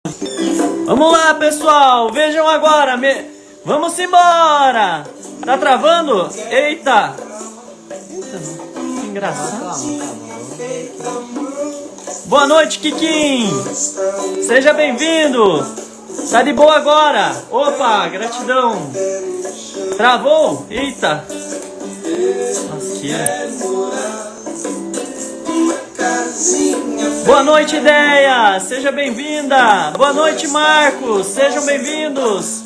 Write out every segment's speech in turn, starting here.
Vamos lá, pessoal, vejam agora, vamos embora! Tá travando? Eita! Que engraçado. Boa noite, Kikin! Seja bem-vindo! Tá de boa agora? Opa, gratidão! Travou? Eita! Lasqueira. Boa noite, Ideia! Seja bem-vinda! Boa noite, Marcos! Sejam bem-vindos!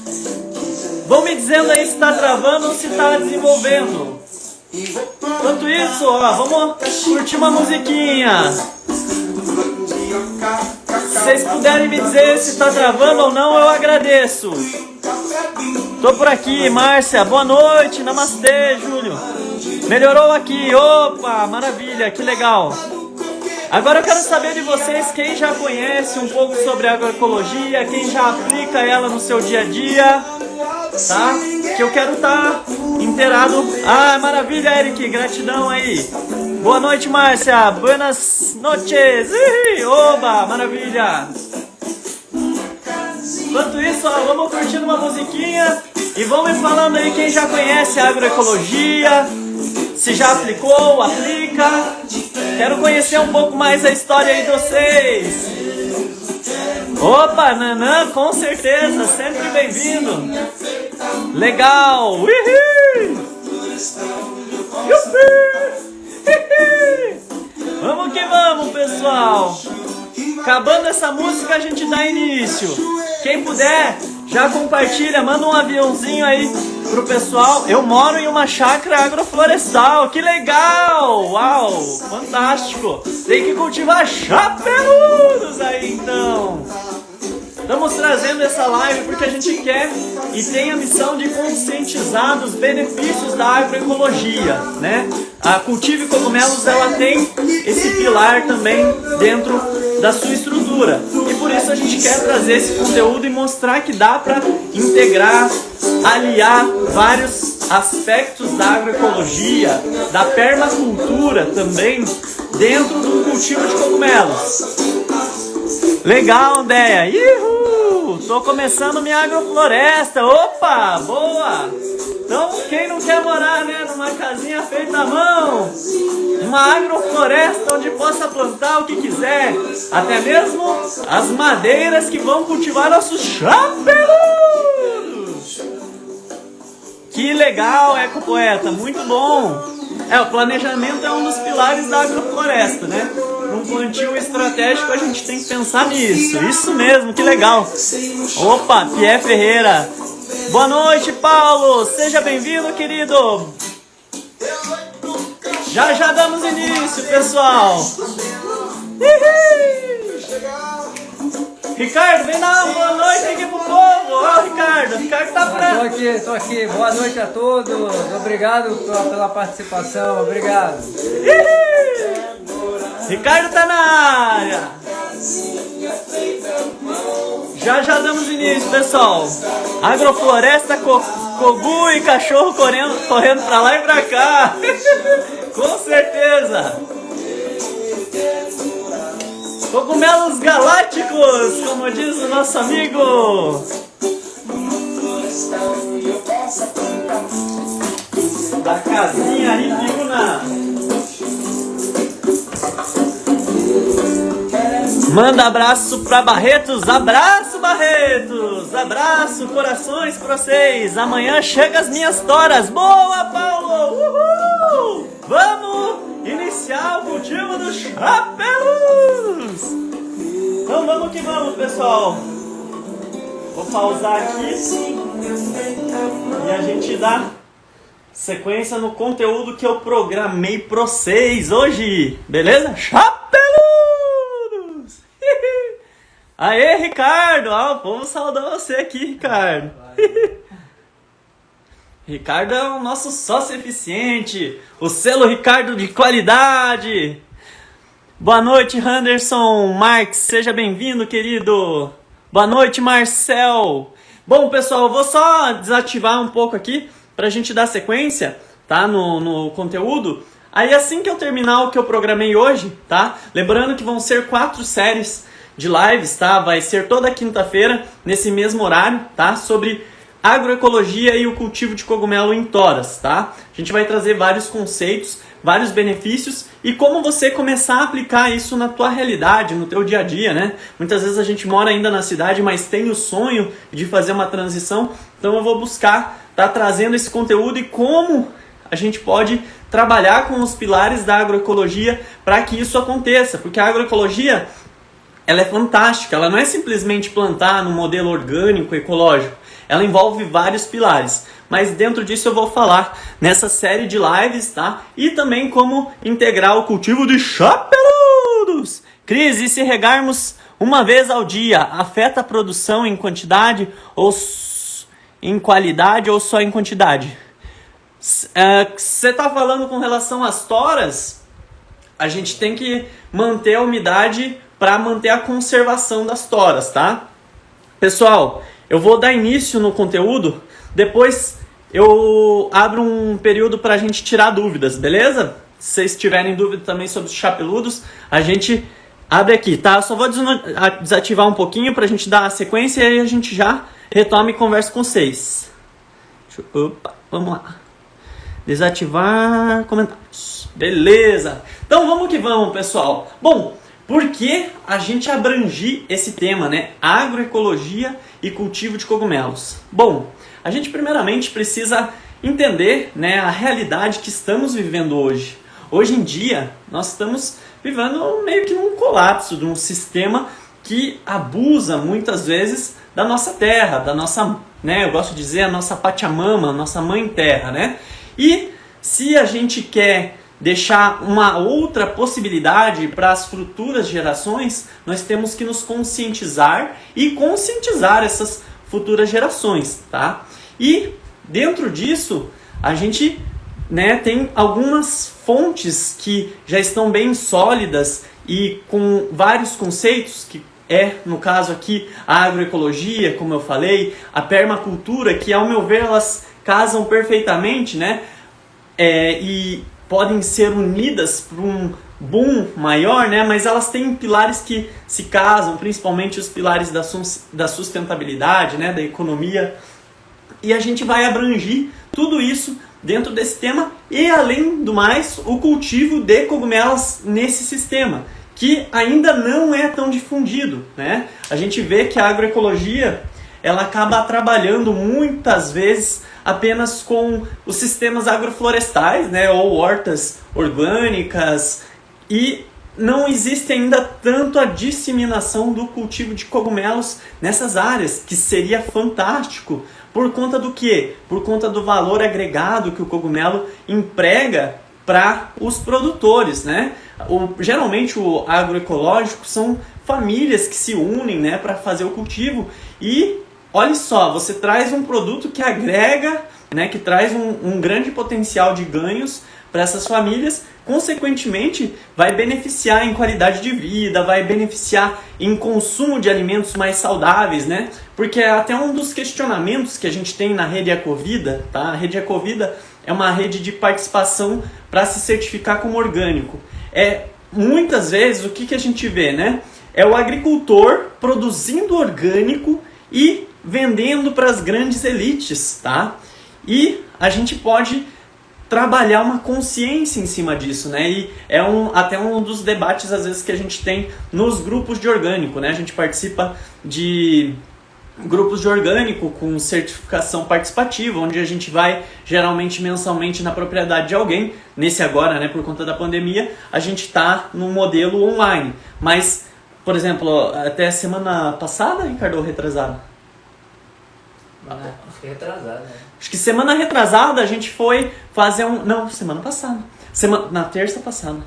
Vão me dizendo aí se tá travando ou se tá desenvolvendo. Enquanto isso, ó, vamos curtir uma musiquinha. Se vocês puderem me dizer se tá travando ou não, eu agradeço. Tô por aqui, Márcia. Boa noite, namastê, Júlio. Melhorou aqui, opa, maravilha, que legal. Agora eu quero saber de vocês quem já conhece um pouco sobre agroecologia, quem já aplica ela no seu dia a dia, tá? Que eu quero estar inteirado. Ah, maravilha, Eric, gratidão aí. Boa noite, Márcia. Buenas noches. Oba, maravilha. Enquanto isso, ó, vamos curtindo uma musiquinha e vão me falando aí quem já conhece a agroecologia, se já aplicou, aplica. Quero conhecer um pouco mais a história aí de vocês. Opa, Nanã, com certeza, sempre bem-vindo. Legal. Uhul. Vamos que vamos, pessoal. Acabando essa música, a gente dá início. Quem puder, já compartilha, manda um aviãozinho aí pro pessoal. Eu moro em uma chácara agroflorestal, que legal! Uau, fantástico! Tem que cultivar chapeludos aí então! Estamos trazendo essa live porque a gente quer e tem a missão de conscientizar dos benefícios da agroecologia, né? A Cultive Cogumelos, ela tem esse pilar também dentro da sua estrutura. E por isso a gente quer trazer esse conteúdo e mostrar que dá para integrar, aliar vários aspectos da agroecologia, da permacultura também, dentro do cultivo de cogumelos. Legal, Deia! Ihu! Tô começando minha agrofloresta! Opa! Boa! Então, quem não quer morar, né, numa casinha feita à mão? Uma agrofloresta onde possa plantar o que quiser, até mesmo as madeiras que vão cultivar nossos chapeludos! Que legal, ecopoeta! Muito bom! O planejamento é um dos pilares da agrofloresta, né? Num plantio estratégico a gente tem que pensar nisso. Isso mesmo, que legal. Opa, Pierre Ferreira. Boa noite, Paulo. Seja bem-vindo, querido. Já damos início, pessoal. Ricardo, vem dar uma boa noite aqui pro povo. Ó, Ricardo tá por aí. Tô aqui. Boa noite a todos. Obrigado pela participação. Obrigado. Ricardo tá na área. Já damos início, pessoal. Agrofloresta, cogu e cachorro correndo pra lá e pra cá. Com certeza. Cogumelos galácticos, como diz o nosso amigo. Da casinha Ripiúna. Manda abraço pra Barretos. Abraço, Barretos. Abraço, corações pra vocês. Amanhã chega as minhas toras. Boa, Paulo. Uhul. Vamos iniciar o cultivo dos chapelos. Então vamos que vamos, pessoal. Vou pausar aqui e a gente dá sequência no conteúdo que eu programei pra vocês hoje. Beleza? Chapeludos! Aê, Ricardo! O povo saudou você aqui, Ricardo. Ricardo é o nosso sócio eficiente, o selo Ricardo de qualidade. Boa noite, Anderson Marques, seja bem-vindo, querido. Boa noite, Marcel. Bom, pessoal, eu vou só desativar um pouco aqui pra gente dar sequência, tá, no conteúdo. Aí assim que eu terminar o que eu programei hoje, tá? Lembrando que vão ser 4 séries de lives, tá? Vai ser toda quinta-feira, nesse mesmo horário, tá? Sobre agroecologia e o cultivo de cogumelo em toras, tá? A gente vai trazer vários conceitos, vários benefícios e como você começar a aplicar isso na tua realidade, no teu dia a dia, né? Muitas vezes a gente mora ainda na cidade, mas tem o sonho de fazer uma transição, então eu vou buscar estar trazendo esse conteúdo e como a gente pode trabalhar com os pilares da agroecologia para que isso aconteça, porque a agroecologia ela é fantástica, ela não é simplesmente plantar no modelo orgânico, ecológico, ela envolve vários pilares, mas dentro disso eu vou falar nessa série de lives, tá? E também como integrar o cultivo de chapeludos. Cris, e se regarmos uma vez ao dia, afeta a produção em quantidade ou em qualidade ou só em quantidade? Você está falando com relação às toras, a gente tem que manter a umidade para manter a conservação das toras, tá? Pessoal, eu vou dar início no conteúdo, depois eu abro um período para a gente tirar dúvidas, beleza? Se vocês tiverem dúvida também sobre os chapeludos, a gente abre aqui, tá? Eu só vou desativar um pouquinho para a gente dar a sequência e aí a gente já retoma e conversa com vocês. Opa, vamos lá. Desativar comentários. Beleza. Então vamos que vamos, pessoal. Bom, por que a gente abrangir esse tema, né? Agroecologia e cultivo de cogumelos. Bom, a gente primeiramente precisa entender, né, a realidade que estamos vivendo hoje. Hoje em dia, nós estamos vivendo meio que num colapso de um sistema que abusa muitas vezes da nossa terra, da nossa, né, eu gosto de dizer a nossa Pachamama, a nossa mãe terra, né? E se a gente quer deixar uma outra possibilidade para as futuras gerações, nós temos que nos conscientizar e conscientizar essas futuras gerações, tá? E dentro disso, a gente, né, tem algumas fontes que já estão bem sólidas e com vários conceitos, que no caso aqui, a agroecologia, como eu falei, a permacultura, que ao meu ver elas casam perfeitamente, né? E podem ser unidas para um boom maior, né? Mas elas têm pilares que se casam, principalmente os pilares da sustentabilidade, né? Da economia. E a gente vai abranger tudo isso dentro desse tema e, além do mais, o cultivo de cogumelos nesse sistema, que ainda não é tão difundido, né? A gente vê que a agroecologia ela acaba trabalhando muitas vezes apenas com os sistemas agroflorestais, né, ou hortas orgânicas, e não existe ainda tanto a disseminação do cultivo de cogumelos nessas áreas, que seria fantástico. Por conta do quê? Por conta do valor agregado que o cogumelo emprega para os produtores, né? Geralmente o agroecológico são famílias que se unem, né, para fazer o cultivo e olha só, você traz um produto que agrega, né, que traz um grande potencial de ganhos para essas famílias, consequentemente vai beneficiar em qualidade de vida, vai beneficiar em consumo de alimentos mais saudáveis, né? Porque é até um dos questionamentos que a gente tem na Rede Ecovida, tá? A Rede Ecovida é uma rede de participação para se certificar como orgânico. Muitas vezes o que a gente vê, né? É o agricultor produzindo orgânico e vendendo para as grandes elites, tá? E a gente pode trabalhar uma consciência em cima disso, né? E é até um dos debates, às vezes, que a gente tem nos grupos de orgânico, né? A gente participa de grupos de orgânico com certificação participativa, onde a gente vai, geralmente, mensalmente na propriedade de alguém. Nesse agora, né, por conta da pandemia, a gente está no modelo online. Mas, por exemplo, até semana passada, Ricardo, ou retrasada? Acho que retrasado, né? Acho que semana retrasada a gente foi fazer Não, semana passada. Na terça passada.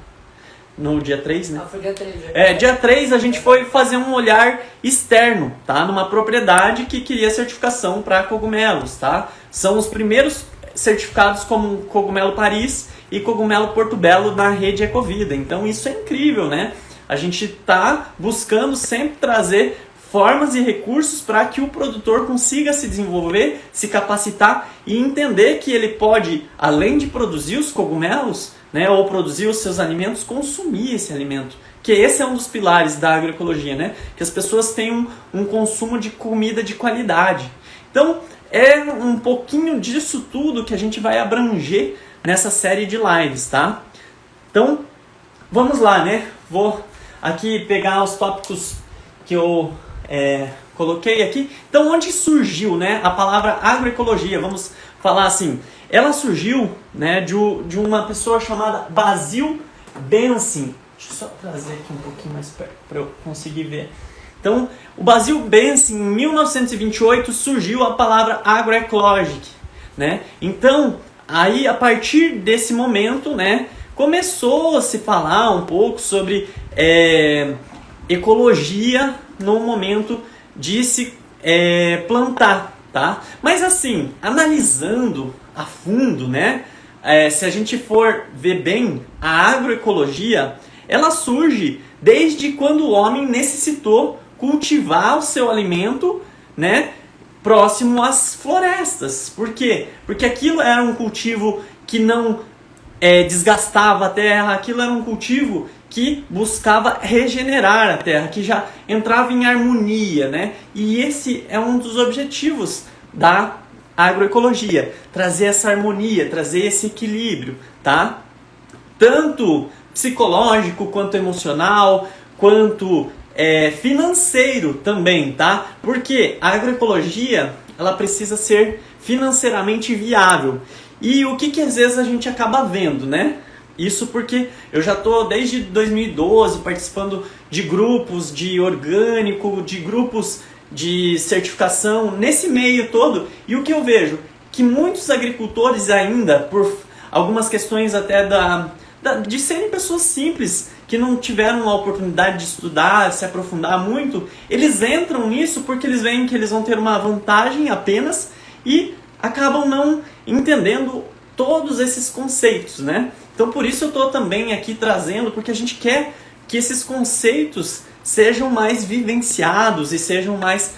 No dia 3, né? Foi dia 3. Dia 3 a gente foi fazer um olhar externo, tá? Numa propriedade que queria certificação para cogumelos, tá? São os primeiros certificados como Cogumelo Paris e Cogumelo Porto Belo na Rede Ecovida. Então isso é incrível, né? A gente tá buscando sempre trazer formas e recursos para que o produtor consiga se desenvolver, se capacitar e entender que ele pode, além de produzir os cogumelos, né, ou produzir os seus alimentos, consumir esse alimento. Que esse é um dos pilares da agroecologia, né? Que as pessoas tenham um consumo de comida de qualidade. Então, é um pouquinho disso tudo que a gente vai abranger nessa série de lives, tá? Então, vamos lá, né? Vou aqui pegar os tópicos que eu coloquei aqui. Então, onde surgiu, né, a palavra agroecologia? Vamos falar assim. Ela surgiu, né, de uma pessoa chamada Basil Benson. Deixa eu só trazer aqui um pouquinho mais perto para eu conseguir ver. Então, o Basil Benson, em 1928, surgiu a palavra agroecologic, né? Então, aí a partir desse momento, né, começou a se falar um pouco sobre ecologia no momento de se plantar, tá? Mas assim, analisando a fundo, né, se a gente for ver bem, a agroecologia, ela surge desde quando o homem necessitou cultivar o seu alimento, né, próximo às florestas. Por quê? Porque aquilo era um cultivo que não desgastava a terra, aquilo era um cultivo que buscava regenerar a terra, que já entrava em harmonia, né? E esse é um dos objetivos da agroecologia, trazer essa harmonia, trazer esse equilíbrio, tá? Tanto psicológico, quanto emocional, quanto financeiro também, tá? Porque a agroecologia, ela precisa ser financeiramente viável. E o que às vezes a gente acaba vendo, né? Isso porque eu já estou desde 2012 participando de grupos de orgânico, de grupos de certificação, nesse meio todo. E o que eu vejo? Que muitos agricultores ainda, por algumas questões até de serem pessoas simples, que não tiveram a oportunidade de estudar, se aprofundar muito, eles entram nisso porque eles veem que eles vão ter uma vantagem apenas e acabam não entendendo todos esses conceitos, né? Então por isso eu estou também aqui trazendo, porque a gente quer que esses conceitos sejam mais vivenciados e sejam mais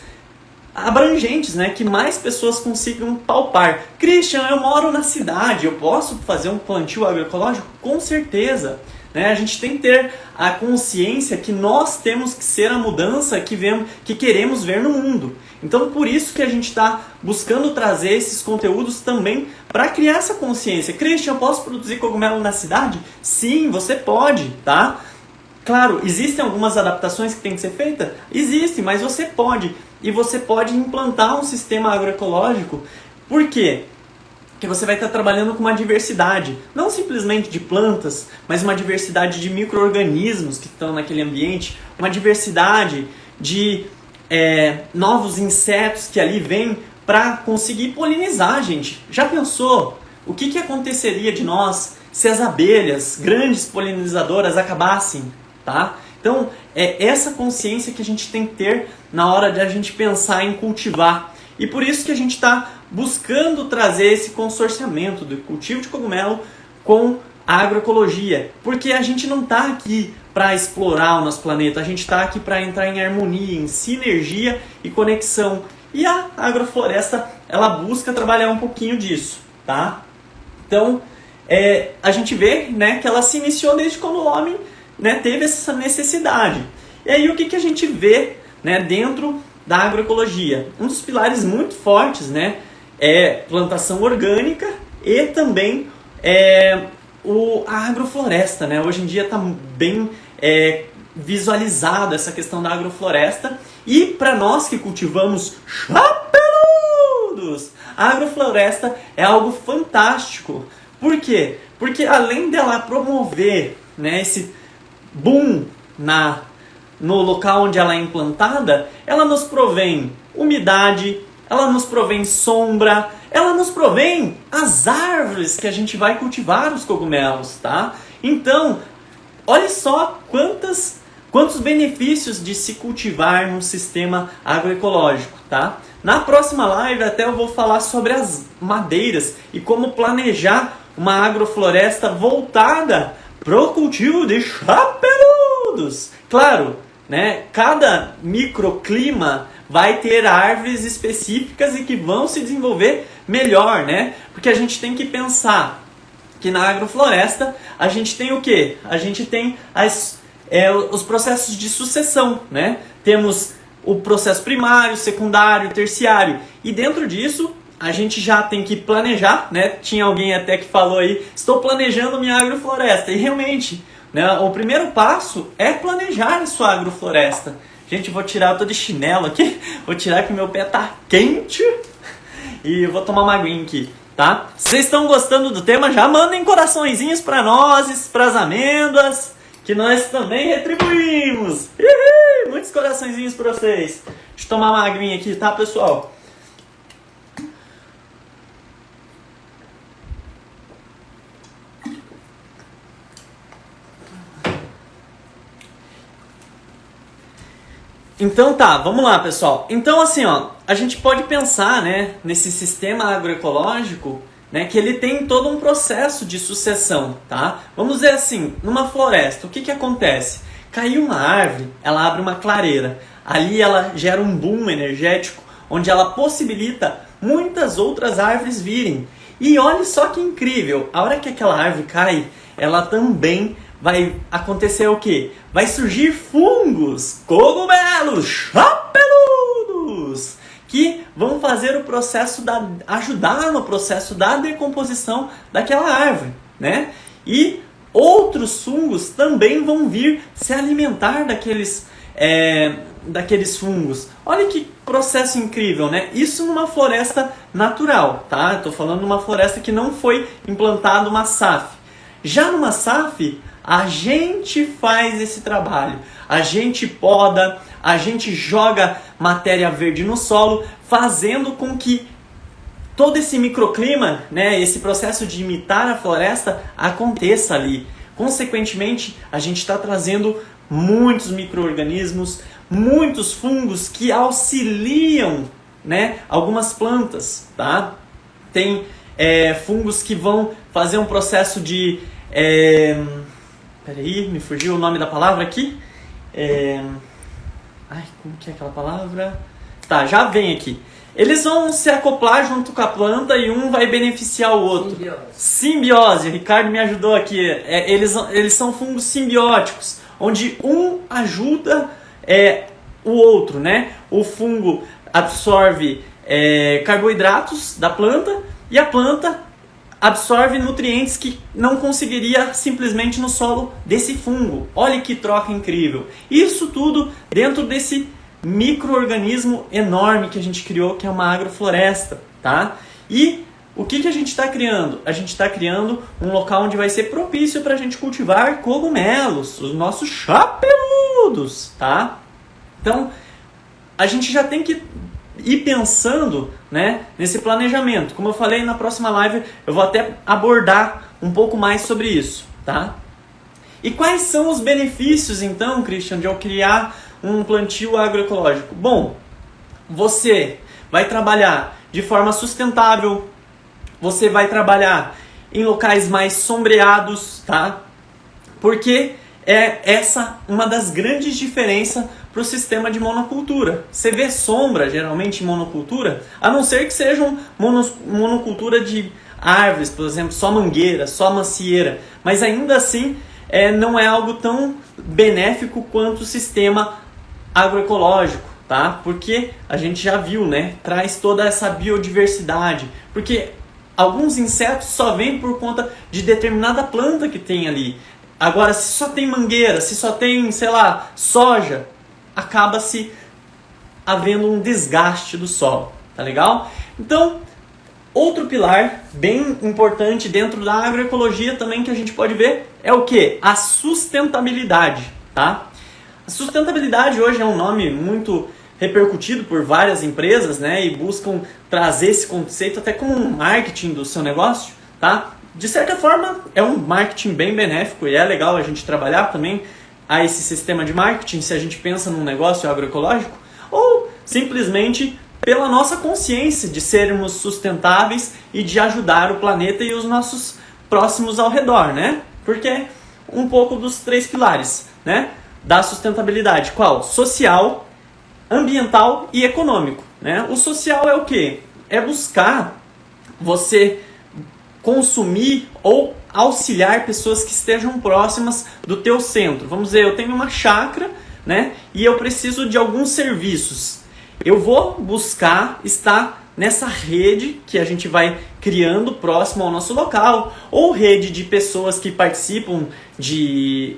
abrangentes, né? Que mais pessoas consigam palpar. Christian, eu moro na cidade, eu posso fazer um plantio agroecológico? Com certeza. Né? A gente tem que ter a consciência que nós temos que ser a mudança que queremos ver no mundo. Então por isso que a gente está buscando trazer esses conteúdos também para criar essa consciência. Christian, eu posso produzir cogumelo na cidade? Sim, você pode, tá? Claro, existem algumas adaptações que tem que ser feitas? Existem, mas você pode. E você pode implantar um sistema agroecológico. Por quê? Porque você vai estar trabalhando com uma diversidade, não simplesmente de plantas, mas uma diversidade de micro-organismos que estão naquele ambiente, uma diversidade de novos insetos que ali vêm para conseguir polinizar, gente. Já pensou o que aconteceria de nós se as abelhas, grandes polinizadoras, acabassem? Tá? Então, é essa consciência que a gente tem que ter na hora de a gente pensar em cultivar. E por isso que a gente está buscando trazer esse consorciamento do cultivo de cogumelo com a agroecologia. Porque a gente não está aqui para explorar o nosso planeta, a gente está aqui para entrar em harmonia, em sinergia e conexão. E a agrofloresta, ela busca trabalhar um pouquinho disso, tá? Então, a gente vê, né, que ela se iniciou desde quando o homem, né, teve essa necessidade. E aí o que a gente vê, né, dentro da agroecologia? Um dos pilares muito fortes, né, é plantação orgânica e também a agrofloresta, né? Hoje em dia está bem visualizado essa questão da agrofloresta. E para nós que cultivamos chapeludos, a agrofloresta é algo fantástico. Por quê? Porque além dela promover, né, esse boom no local onde ela é implantada, ela nos provém umidade, ela nos provém sombra, ela nos provém as árvores que a gente vai cultivar os cogumelos, tá? Então, olha só quantos benefícios de se cultivar num sistema agroecológico, tá? Na próxima live até eu vou falar sobre as madeiras e como planejar uma agrofloresta voltada para o cultivo de chapeludos. Claro, né? Cada microclima vai ter árvores específicas e que vão se desenvolver melhor, né? Porque a gente tem que pensar que na agrofloresta a gente tem o quê? A gente tem os processos de sucessão, né? Temos o processo primário, secundário, terciário. E dentro disso, a gente já tem que planejar, né? Tinha alguém até que falou aí, estou planejando minha agrofloresta. E realmente, né, o primeiro passo é planejar a sua agrofloresta. Gente, eu vou tirar, eu tô de chinelo aqui, vou tirar que meu pé tá quente e eu vou tomar uma aguinha aqui, tá? Vocês estão gostando do tema? Já mandem coraçõezinhos para nós, para as amêndoas, que nós também retribuímos. Muitos coraçõezinhos para vocês. Deixa eu tomar uma aguinha aqui, tá, pessoal? Então tá, vamos lá, pessoal. Então assim, ó, a gente pode pensar, né, nesse sistema agroecológico, né, que ele tem todo um processo de sucessão, tá? Vamos dizer assim, numa floresta, o que que acontece? Caiu uma árvore, ela abre uma clareira. Ali ela gera um boom energético, onde ela possibilita muitas outras árvores virem. E olha só que incrível, a hora que aquela árvore cai, ela também vai acontecer o quê? Vai surgir fungos, cogumelos, chapeludos, que vão fazer o processo ajudar no processo da decomposição daquela árvore, né? E outros fungos também vão vir se alimentar daqueles fungos. Olha que processo incrível, né? Isso numa floresta natural, tá? Estou falando de uma floresta que não foi implantada uma SAF. Já numa SAF, a gente faz esse trabalho, a gente poda, a gente joga matéria verde no solo, fazendo com que todo esse microclima, né, esse processo de imitar a floresta aconteça ali. Consequentemente, a gente está trazendo muitos micro-organismos, muitos fungos que auxiliam, né, algumas plantas, tá? Tem fungos que vão fazer um processo de... Peraí, me fugiu o nome da palavra aqui. Ai, como que é aquela palavra? Tá, já vem aqui. Eles vão se acoplar junto com a planta e um vai beneficiar o outro. Simbiose. O Ricardo me ajudou aqui. Eles são fungos simbióticos, onde um ajuda o outro, né? O fungo absorve carboidratos da planta e a planta absorve nutrientes que não conseguiria simplesmente no solo desse fungo. Olha que troca incrível. Isso tudo dentro desse micro-organismo enorme que a gente criou, que é uma agrofloresta, tá? E o que a gente está criando? A gente está criando um local onde vai ser propício para a gente cultivar cogumelos, os nossos chapeludos, tá? Então, a gente já tem que ir pensando, né, nesse planejamento. Como eu falei, na próxima live eu vou até abordar um pouco mais sobre isso, tá? E quais são os benefícios, então, Christian, de eu criar um plantio agroecológico? Bom, você vai trabalhar de forma sustentável, você vai trabalhar em locais mais sombreados, tá? Porque é essa uma das grandes diferenças para o sistema de monocultura. Você vê sombra, geralmente, em monocultura, a não ser que sejam monocultura de árvores, por exemplo, só mangueira, só macieira, mas ainda assim não é algo tão benéfico quanto o sistema agroecológico, tá? Porque a gente já viu, né? Traz toda essa biodiversidade, porque alguns insetos só vêm por conta de determinada planta que tem ali. Agora, se só tem mangueira, se só tem, sei lá, soja, acaba-se havendo um desgaste do solo, tá legal? Então, outro pilar bem importante dentro da agroecologia também que a gente pode ver é o que? A sustentabilidade, tá? A sustentabilidade hoje é um nome muito repercutido por várias empresas, né? E buscam trazer esse conceito até como um marketing do seu negócio, tá? De certa forma, é um marketing bem benéfico e é legal a gente trabalhar também a esse sistema de marketing se a gente pensa num negócio agroecológico, ou simplesmente pela nossa consciência de sermos sustentáveis e de ajudar o planeta e os nossos próximos ao redor, né? Porque é um pouco dos três pilares, né, da sustentabilidade. Qual? Social, ambiental e econômico, né? O social é o quê? É buscar você consumir ou auxiliar pessoas que estejam próximas do teu centro. Vamos dizer, eu tenho uma chácara, né, e eu preciso de alguns serviços. Eu vou buscar estar nessa rede que a gente vai criando próximo ao nosso local, ou rede de pessoas que participam de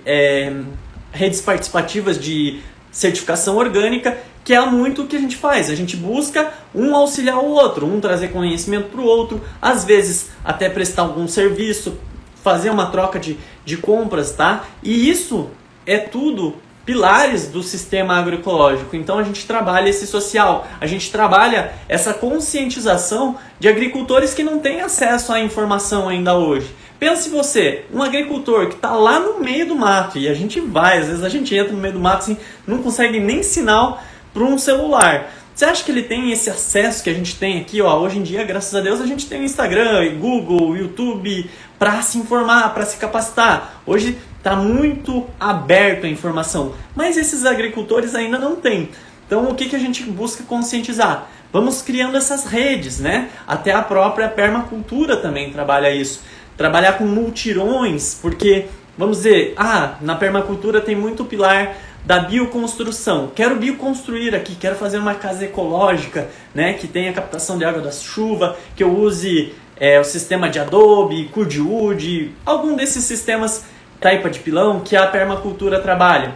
redes participativas de certificação orgânica, que é muito o que a gente faz. A gente busca um auxiliar o outro, um trazer conhecimento para o outro, às vezes até prestar algum serviço, fazer uma troca de compras, tá? E isso é tudo pilares do sistema agroecológico. Então a gente trabalha esse social, a gente trabalha essa conscientização de agricultores que não têm acesso à informação ainda hoje. Pense você, um agricultor que está lá no meio do mato, e a gente vai, às vezes a gente entra no meio do mato assim, não consegue nem sinal para um celular. Você acha que ele tem esse acesso que a gente tem aqui? Ó, hoje em dia, graças a Deus, a gente tem o Instagram, Google, YouTube para se informar, para se capacitar. Hoje está muito aberto a informação, mas esses agricultores ainda não têm. Então o que a gente busca conscientizar? Vamos criando essas redes, né? Até a própria permacultura também trabalha isso. Trabalhar com multirões, porque, vamos dizer, na permacultura tem muito pilar da bioconstrução. Quero bioconstruir aqui, quero fazer uma casa ecológica, né, que tenha captação de água da chuva, que eu use o sistema de adobe, Curdwood, algum desses sistemas taipa de pilão que a permacultura trabalha.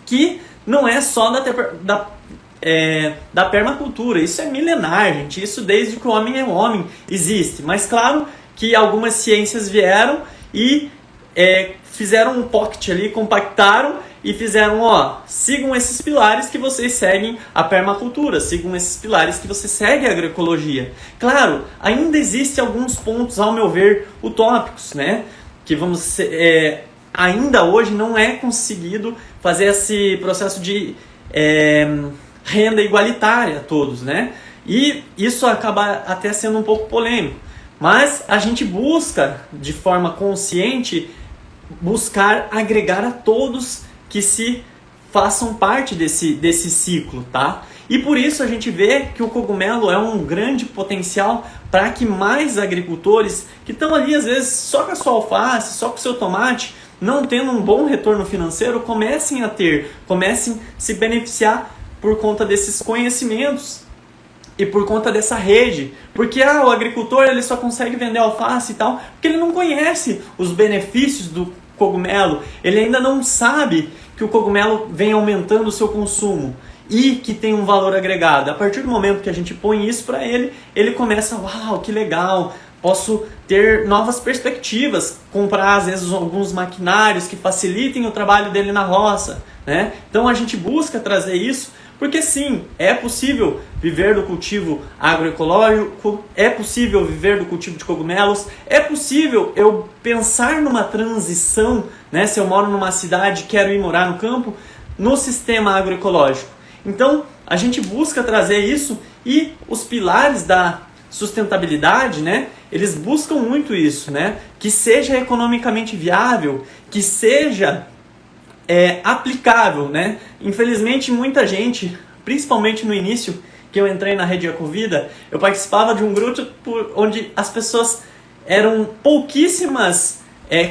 Que não é só da permacultura, isso é milenar, gente. Isso desde que o homem é homem existe. Mas claro que algumas ciências vieram e fizeram um pocket ali, compactaram e fizeram, sigam esses pilares que vocês seguem a permacultura, sigam esses pilares que você segue a agroecologia. Claro, ainda existem alguns pontos, ao meu ver, utópicos, né? Que ainda hoje não é conseguido fazer esse processo de renda igualitária a todos, né? E isso acaba até sendo um pouco polêmico. Mas a gente busca, de forma consciente, buscar agregar a todos que se façam parte desse ciclo, tá? E por isso a gente vê que o cogumelo é um grande potencial para que mais agricultores que estão ali, às vezes, só com a sua alface, só com o seu tomate, não tendo um bom retorno financeiro, comecem a se beneficiar por conta desses conhecimentos e por conta dessa rede. Porque o agricultor ele só consegue vender alface e tal, porque ele não conhece os benefícios do cogumelo, ele ainda não sabe que o cogumelo vem aumentando o seu consumo e que tem um valor agregado. A partir do momento que a gente põe isso para ele, ele começa, uau, que legal, posso ter novas perspectivas, comprar às vezes alguns maquinários que facilitem o trabalho dele na roça, né? Então a gente busca trazer isso, porque sim, é possível viver do cultivo agroecológico, é possível viver do cultivo de cogumelos, é possível eu pensar numa transição, né? Se eu moro numa cidade e quero ir morar no campo, no sistema agroecológico. Então, a gente busca trazer isso e os pilares da sustentabilidade, né? Eles buscam muito isso, né? Que seja economicamente viável, que seja aplicável, né? Infelizmente, muita gente, principalmente no início que eu entrei na Rede Ecovida, eu participava de um grupo onde as pessoas eram pouquíssimas,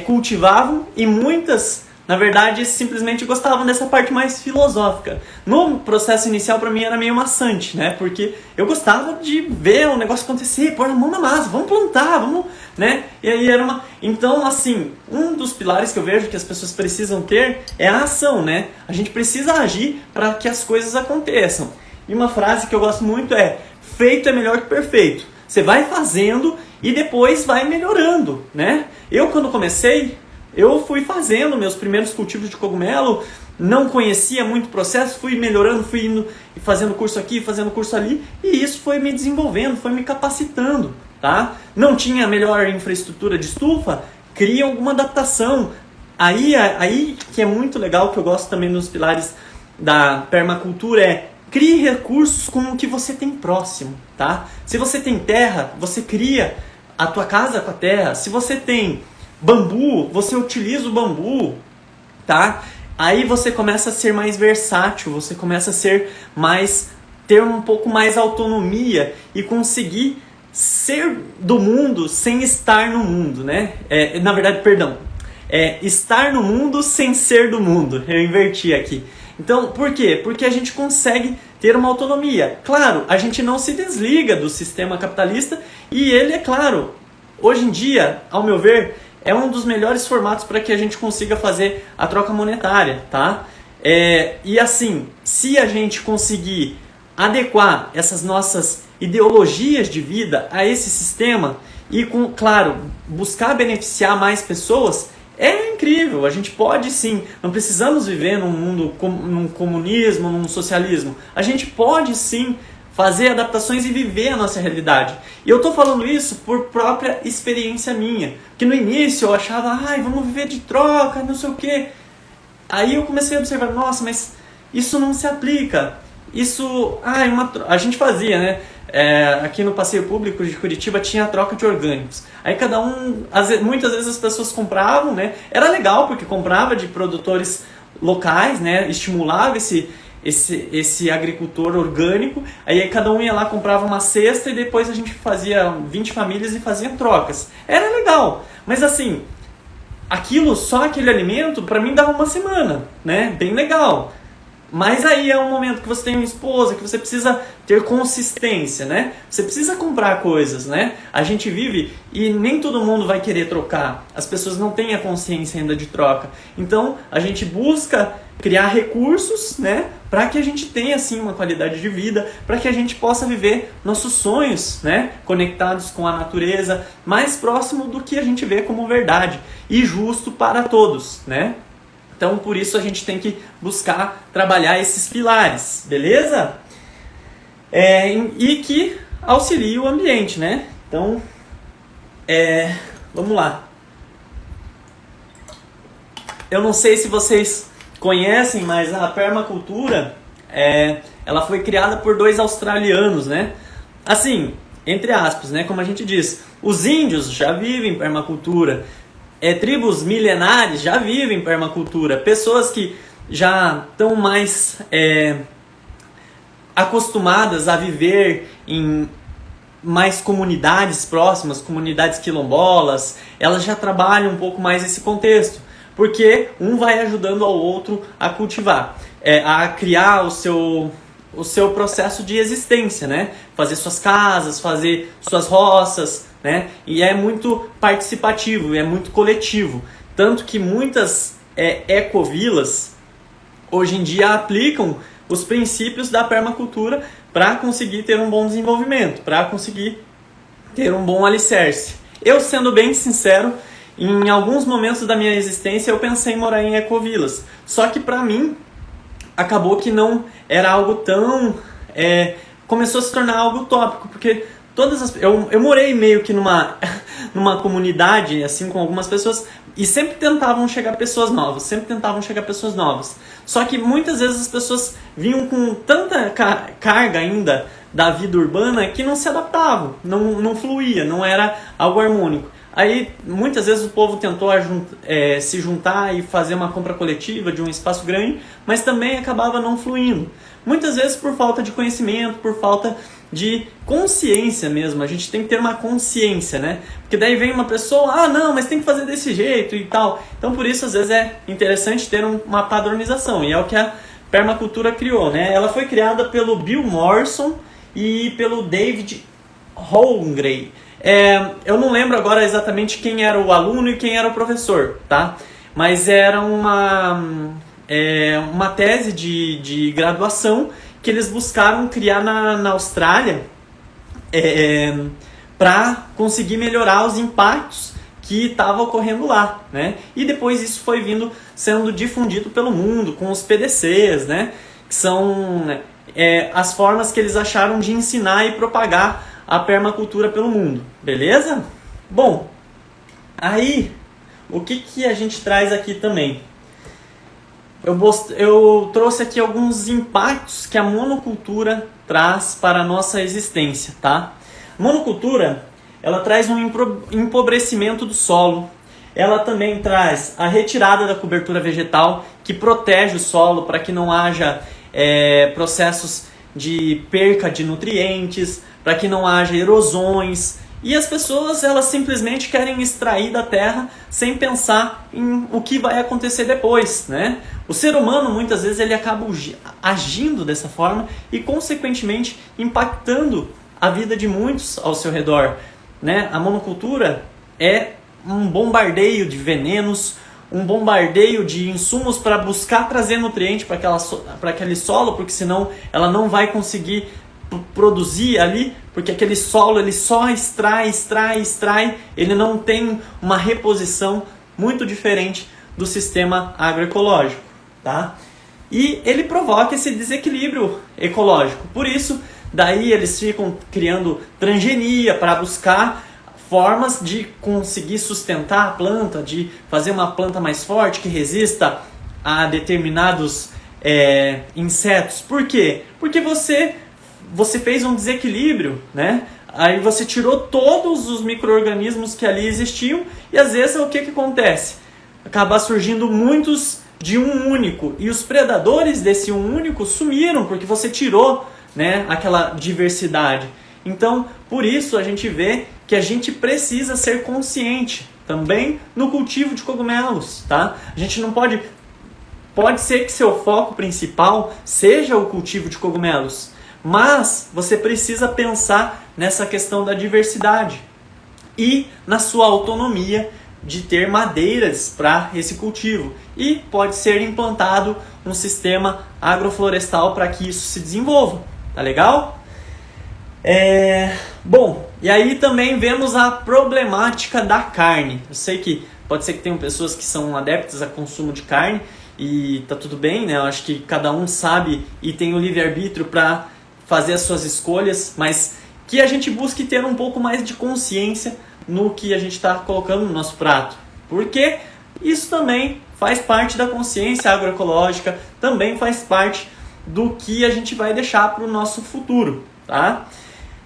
cultivavam e muitas, na verdade, simplesmente gostavam dessa parte mais filosófica. No processo inicial, para mim, era meio maçante, né? Porque eu gostava de ver o negócio acontecer, pôr a mão na massa, vamos plantar, vamos, né? E aí era uma... Então, assim, um dos pilares que eu vejo que as pessoas precisam ter é a ação, né? A gente precisa agir para que as coisas aconteçam. E uma frase que eu gosto muito é: feito é melhor que perfeito. Você vai fazendo e depois vai melhorando, né? Eu, quando comecei, eu fui fazendo meus primeiros cultivos de cogumelo, não conhecia muito o processo, fui melhorando, fui indo e fazendo curso aqui, fazendo curso ali, e isso foi me desenvolvendo, foi me capacitando, tá? Não tinha a melhor infraestrutura de estufa, cria alguma adaptação. Aí que é muito legal, que eu gosto também nos pilares da permacultura, crie recursos com o que você tem próximo, tá? Se você tem terra, você cria a tua casa com a terra. Se você tem bambu, você utiliza o bambu, tá? Aí você começa a ser mais versátil, você começa a ter um pouco mais autonomia e conseguir ser do mundo sem estar no mundo, né? Na verdade, perdão, estar no mundo sem ser do mundo. Eu inverti aqui. Então, por quê? Porque a gente consegue ter uma autonomia. Claro, a gente não se desliga do sistema capitalista e ele, é claro, hoje em dia, ao meu ver, é um dos melhores formatos para que a gente consiga fazer a troca monetária, tá? E assim, se a gente conseguir adequar essas nossas ideologias de vida a esse sistema e, claro, buscar beneficiar mais pessoas, é incrível. A gente pode sim, não precisamos viver num mundo, num comunismo, num socialismo. A gente pode sim fazer adaptações e viver a nossa realidade. E eu tô falando isso por própria experiência minha. Que no início eu achava, vamos viver de troca, não sei o quê. Aí eu comecei a observar, nossa, mas isso não se aplica. Isso, a gente fazia, né? Aqui no passeio público de Curitiba tinha a troca de orgânicos. Aí cada um, muitas vezes as pessoas compravam, né? Era legal porque comprava de produtores locais, né? Estimulava esse agricultor orgânico. Aí cada um ia lá, comprava uma cesta e depois a gente fazia 20 famílias e fazia trocas. Era legal, mas assim, só aquele alimento para mim dava uma semana, né? Bem legal. Mas aí é um momento que você tem uma esposa, que você precisa ter consistência, né? Você precisa comprar coisas, né? A gente vive e nem todo mundo vai querer trocar. As pessoas não têm a consciência ainda de troca. Então, a gente busca criar recursos, né? Para que a gente tenha, assim, uma qualidade de vida, para que a gente possa viver nossos sonhos, né? Conectados com a natureza, mais próximo do que a gente vê como verdade e justo para todos, né? Então, por isso a gente tem que buscar trabalhar esses pilares, beleza? E que auxilie o ambiente, né? Então, vamos lá. Eu não sei se vocês conhecem, mas a permacultura, ela foi criada por 2 australianos, né? Assim, entre aspas, né? Como a gente diz, os índios já vivem permacultura. Tribos milenares já vivem permacultura, pessoas que já estão mais acostumadas a viver em mais comunidades próximas, comunidades quilombolas, elas já trabalham um pouco mais esse contexto, porque um vai ajudando ao outro a cultivar, a criar o seu processo de existência, né? Fazer suas casas, fazer suas roças, né? E é muito participativo, é muito coletivo. Tanto que muitas ecovilas hoje em dia aplicam os princípios da permacultura para conseguir ter um bom desenvolvimento, para conseguir ter um bom alicerce. Eu, sendo bem sincero, em alguns momentos da minha existência eu pensei em morar em ecovilas. Só que para mim acabou que não era algo tão... começou a se tornar algo utópico, porque eu morei meio que numa comunidade, assim, com algumas pessoas, e sempre tentavam chegar pessoas novas. Só que muitas vezes as pessoas vinham com tanta carga ainda da vida urbana que não se adaptavam, não fluía, não era algo harmônico. Aí, muitas vezes o povo tentou se juntar e fazer uma compra coletiva de um espaço grande, mas também acabava não fluindo. Muitas vezes por falta de conhecimento, por falta de consciência mesmo. A gente tem que ter uma consciência, né? Porque daí vem uma pessoa, não, mas tem que fazer desse jeito e tal. Então, por isso, às vezes é interessante ter uma padronização. E é o que a permacultura criou, né? Ela foi criada pelo Bill Morrison e pelo David Holmgren. Eu não lembro agora exatamente quem era o aluno e quem era o professor, tá? Mas era uma tese de graduação que eles buscaram criar na Austrália para conseguir melhorar os impactos que estavam ocorrendo lá, né? E depois isso foi sendo difundido pelo mundo com os PDCs, né? Que são as formas que eles acharam de ensinar e propagar a permacultura pelo mundo, beleza? Bom, aí o que a gente traz aqui também? Eu trouxe aqui alguns impactos que a monocultura traz para a nossa existência, tá? A monocultura, ela traz um empobrecimento do solo. Ela também traz a retirada da cobertura vegetal, que protege o solo para que não haja processos de perca de nutrientes, para que não haja erosões. E as pessoas, elas simplesmente querem extrair da terra sem pensar em o que vai acontecer depois, né? O ser humano, muitas vezes, ele acaba agindo dessa forma e, consequentemente, impactando a vida de muitos ao seu redor, né? A monocultura é um bombardeio de venenos, um bombardeio de insumos para buscar trazer nutriente para aquele solo, porque senão ela não vai conseguir produzir ali, porque aquele solo ele só extrai, ele não tem uma reposição muito diferente do sistema agroecológico, tá? E ele provoca esse desequilíbrio ecológico. Por isso, daí eles ficam criando transgenia para buscar formas de conseguir sustentar a planta, de fazer uma planta mais forte, que resista a determinados insetos. Por quê? Porque você fez um desequilíbrio, né? Aí você tirou todos os micro-organismos que ali existiam e às vezes o que acontece? Acaba surgindo muitos de um único e os predadores desse um único sumiram porque você tirou, né, aquela diversidade. Então, por isso a gente vê que a gente precisa ser consciente também no cultivo de cogumelos, tá? A gente não pode ser que seu foco principal seja o cultivo de cogumelos, mas você precisa pensar nessa questão da diversidade e na sua autonomia de ter madeiras para esse cultivo. E pode ser implantado um sistema agroflorestal para que isso se desenvolva. Tá legal? Bom, e aí também vemos a problemática da carne. Eu sei que pode ser que tenham pessoas que são adeptas a consumo de carne e tá tudo bem, né? Eu acho que cada um sabe e tem o livre-arbítrio para fazer as suas escolhas, mas que a gente busque ter um pouco mais de consciência no que a gente está colocando no nosso prato. Porque isso também faz parte da consciência agroecológica, também faz parte do que a gente vai deixar para o nosso futuro, tá?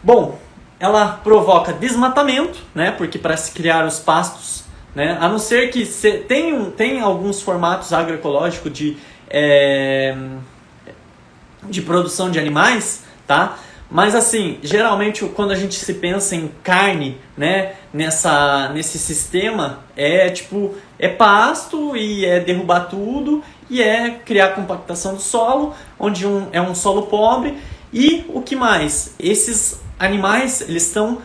Bom, ela provoca desmatamento, né? Porque para se criar os pastos, né? A não ser que tem alguns formatos agroecológicos de produção de animais, tá? Mas assim, geralmente quando a gente se pensa em carne, né, nesse sistema, é pasto e é derrubar tudo e é criar compactação do solo, onde é um solo pobre. E o que mais? Esses animais, eles estão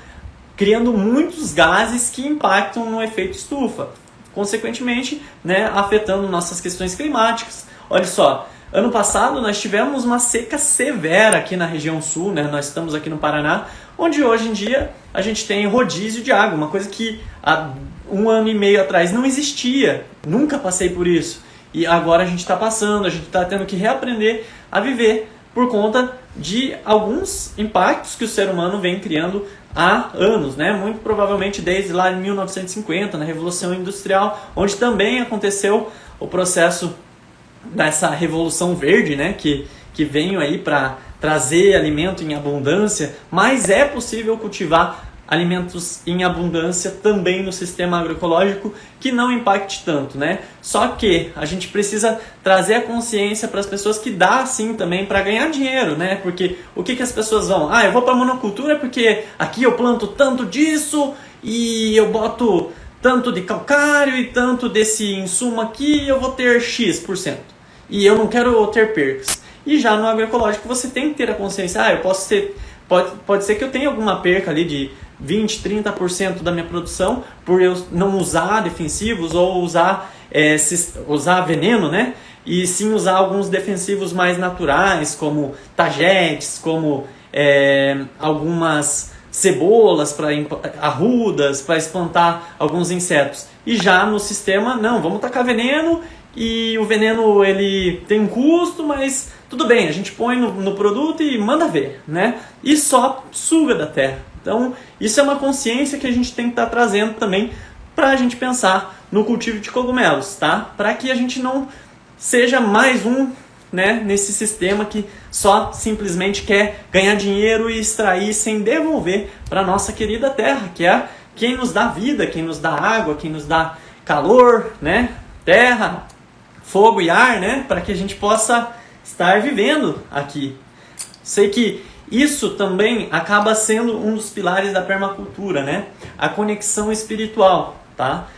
criando muitos gases que impactam no efeito estufa, consequentemente, né, afetando nossas questões climáticas. Olha só, ano passado nós tivemos uma seca severa aqui na região sul, né? Nós estamos aqui no Paraná, onde hoje em dia a gente tem rodízio de água, uma coisa que há 1 ano e meio atrás não existia, nunca passei por isso. E agora a gente está passando, a gente está tendo que reaprender a viver por conta de alguns impactos que o ser humano vem criando há anos, né? Muito provavelmente desde lá em 1950, na Revolução Industrial, onde também aconteceu o processo dessa Revolução Verde, né? Que veio aí para trazer alimento em abundância, mas é possível cultivar alimentos em abundância também no sistema agroecológico que não impacte tanto, né? Só que a gente precisa trazer a consciência para as pessoas que dá sim também para ganhar dinheiro, né? Porque o que as pessoas vão? Eu vou para monocultura porque aqui eu planto tanto disso e eu boto tanto de calcário e tanto desse insumo aqui e eu vou ter X%. E eu não quero ter percas. E já no agroecológico você tem que ter a consciência, eu posso ter, pode ser que eu tenha alguma perca ali de 20, 30% da minha produção por eu não usar defensivos ou usar veneno, né? E sim usar alguns defensivos mais naturais, como tagetes, como algumas cebolas, arrudas, para espantar alguns insetos. E já no sistema, não, vamos tacar veneno, e o veneno ele tem um custo, mas tudo bem, a gente põe no produto e manda ver, né? E só suga da terra. Então, isso é uma consciência que a gente tem que estar trazendo também para a gente pensar no cultivo de cogumelos, tá? Para que a gente não seja mais um, né, nesse sistema que só simplesmente quer ganhar dinheiro e extrair sem devolver para a nossa querida terra, que é quem nos dá vida, quem nos dá água, quem nos dá calor, né? Terra, fogo e ar, né? Para que a gente possa estar vivendo aqui. Sei que isso também acaba sendo um dos pilares da permacultura, né? A conexão espiritual, tá?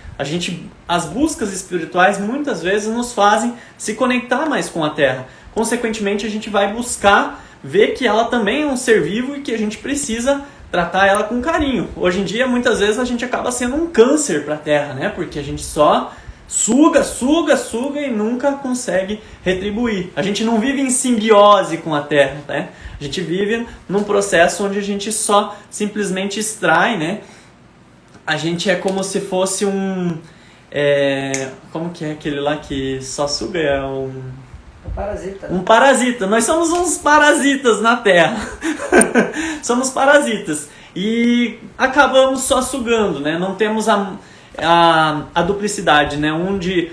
As buscas espirituais muitas vezes nos fazem se conectar mais com a Terra. Consequentemente, a gente vai buscar ver que ela também é um ser vivo e que a gente precisa tratar ela com carinho. Hoje em dia, muitas vezes, a gente acaba sendo um câncer para a Terra, né? Porque a gente só suga e nunca consegue retribuir. A gente não vive em simbiose com a Terra, né? A gente vive num processo onde a gente só simplesmente extrai, né? A gente é como se fosse como que é aquele lá que só suga? É um parasita. Um parasita. Nós somos uns parasitas na Terra. Somos parasitas. E acabamos só sugando, né? Não temos a duplicidade, né? Onde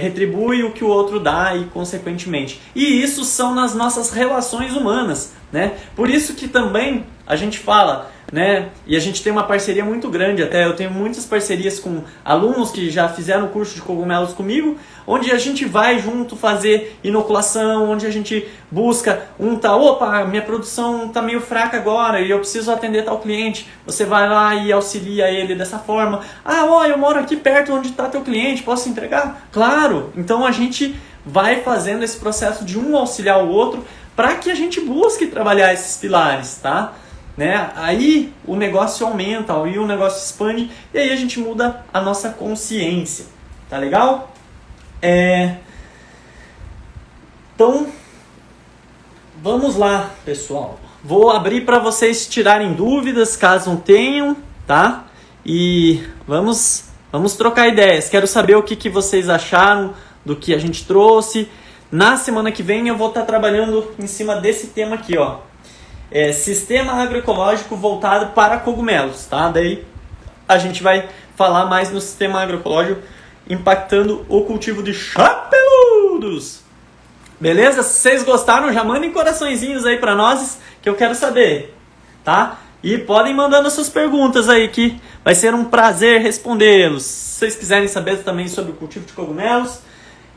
retribui o que o outro dá e consequentemente. E isso são nas nossas relações humanas, né? Por isso que também a gente fala, né? E a gente tem uma parceria muito grande até. Eu tenho muitas parcerias com alunos que já fizeram o curso de cogumelos comigo, onde a gente vai junto fazer inoculação, onde a gente busca opa, minha produção tá meio fraca agora e eu preciso atender tal cliente. Você vai lá e auxilia ele dessa forma. Eu moro aqui perto onde está teu cliente, posso entregar? Claro! Então a gente vai fazendo esse processo de um auxiliar o outro para que a gente busque trabalhar esses pilares, tá? Né? Aí o negócio aumenta, aí o negócio expande e aí a gente muda a nossa consciência, tá legal? Então, vamos lá, pessoal. Vou abrir para vocês tirarem dúvidas, caso tenham, tá? E vamos trocar ideias. Quero saber o que vocês acharam do que a gente trouxe. Na semana que vem eu vou estar trabalhando em cima desse tema aqui, ó. Sistema agroecológico voltado para cogumelos, tá? Daí a gente vai falar mais no sistema agroecológico impactando o cultivo de chapeludos. Beleza? Se vocês gostaram, já mandem coraçõezinhos aí para nós que eu quero saber, tá? E podem mandando as suas perguntas aí que vai ser um prazer respondê-los. Se vocês quiserem saber também sobre o cultivo de cogumelos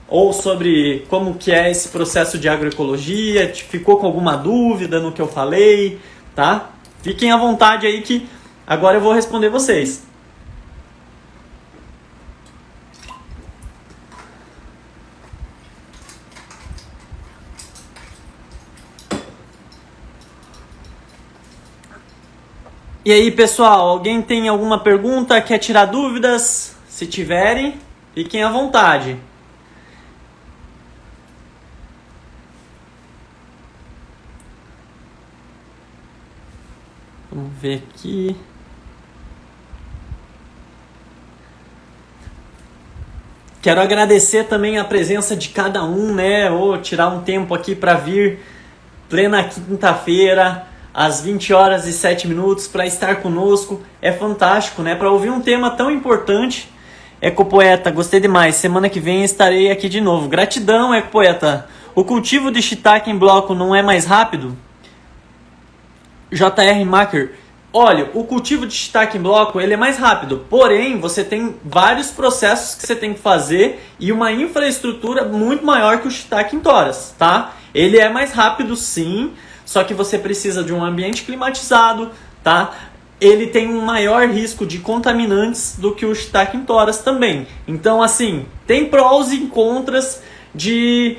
ou sobre como que é esse processo de agroecologia, ficou com alguma dúvida no que eu falei, tá? Fiquem à vontade aí que agora eu vou responder vocês. E aí, pessoal, alguém tem alguma pergunta, quer tirar dúvidas? Se tiverem, fiquem à vontade. Vamos ver aqui. Quero agradecer também a presença de cada um, né? Vou tirar um tempo aqui para vir plena quinta-feira, às 20h07 para estar conosco. É fantástico, né? Para ouvir um tema tão importante. Ecopoeta, gostei demais. Semana que vem estarei aqui de novo. Gratidão, Ecopoeta. O cultivo de shiitake em bloco não é mais rápido? JR Macker, olha, o cultivo de shiitake em bloco ele é mais rápido, porém você tem vários processos que você tem que fazer e uma infraestrutura muito maior que o shiitake em toras, tá? Ele é mais rápido sim, só que você precisa de um ambiente climatizado, tá? Ele tem um maior risco de contaminantes do que o shiitake em toras também. Então assim, tem prós e contras de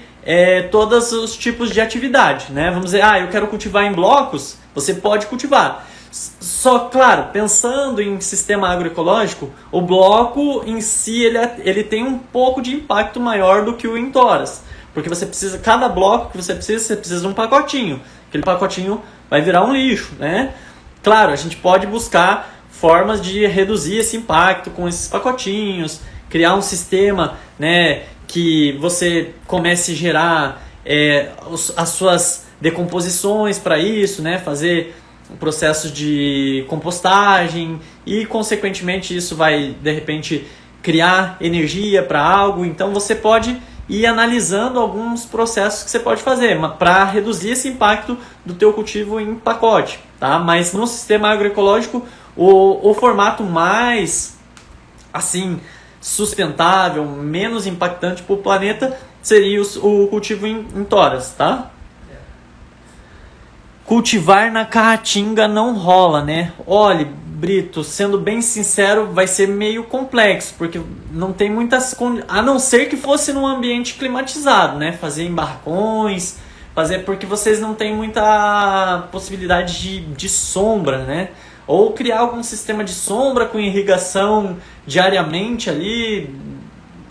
todos os tipos de atividade, né? Vamos dizer, eu quero cultivar em blocos, você pode cultivar. Só, claro, pensando em sistema agroecológico, o bloco em si ele tem um pouco de impacto maior do que o em toras. Porque você precisa, cada bloco que você precisa de um pacotinho. Aquele pacotinho vai virar um lixo, né? Claro, a gente pode buscar formas de reduzir esse impacto com esses pacotinhos, criar um sistema, né, que você comece a gerar as suas decomposições para isso, né, fazer um processo de compostagem e, consequentemente, isso vai, de repente, criar energia para algo. Então, você pode ir analisando alguns processos que você pode fazer para reduzir esse impacto do teu cultivo em pacote, tá? Mas no sistema agroecológico, o formato mais, assim, sustentável, menos impactante para o planeta seria o cultivo em toras, tá? cultivar na Caatinga não rola, né? Olha, Brito, sendo bem sincero, vai ser meio complexo, porque não tem muitas condições, a não ser que fosse num ambiente climatizado, né? Fazer em barracões, porque vocês não têm muita possibilidade de sombra, né? Ou criar algum sistema de sombra com irrigação diariamente ali,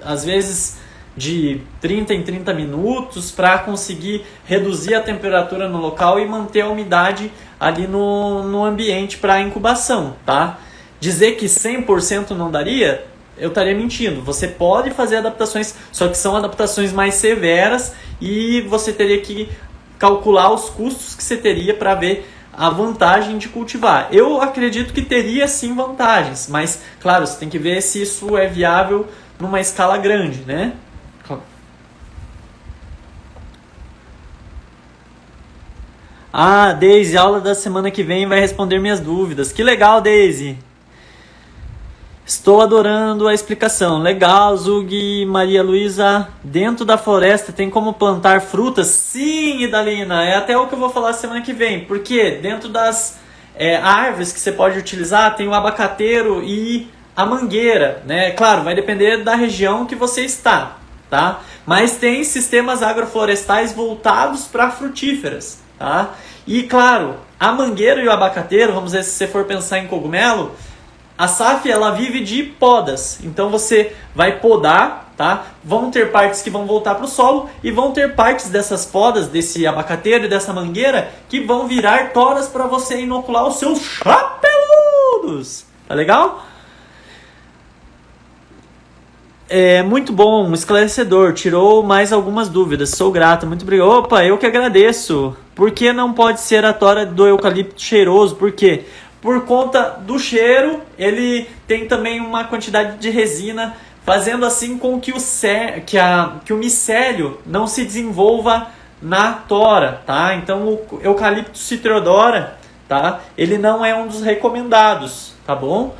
às vezes de 30 em 30 minutos, para conseguir reduzir a temperatura no local e manter a umidade ali no ambiente para incubação, tá? Dizer que 100% não daria, eu estaria mentindo. Você pode fazer adaptações, só que são adaptações mais severas e você teria que calcular os custos que você teria para ver a vantagem de cultivar. Eu acredito que teria sim vantagens, mas claro, você tem que ver se isso é viável numa escala grande, né? Ah, Deise, a aula da semana que vem vai responder minhas dúvidas. Que legal, Deise! Estou adorando a explicação. Legal, Zug, Maria Luísa. Dentro da floresta tem como plantar frutas? Sim, Idalina. É até o que eu vou falar semana que vem. Porque dentro das árvores que você pode utilizar, tem o abacateiro e a mangueira, né? Claro, vai depender da região que você está, tá? Mas tem sistemas agroflorestais voltados para frutíferas, tá? E claro, a mangueira e o abacateiro, vamos dizer, se você for pensar em cogumelo, a SAF ela vive de podas. Então você vai podar, tá? Vão ter partes que vão voltar para o solo e vão ter partes dessas podas, desse abacateiro e dessa mangueira, que vão virar toras para você inocular os seus chapeludos. Tá legal? É muito bom, esclarecedor, tirou mais algumas dúvidas, sou grato, muito obrigado. Opa, eu que agradeço. Por que não pode ser a tora do eucalipto cheiroso? Por quê? Por conta do cheiro, ele tem também uma quantidade de resina, fazendo assim com que o micélio não se desenvolva na tora, tá? Então o eucalipto citriodora, tá? Ele não é um dos recomendados, tá bom?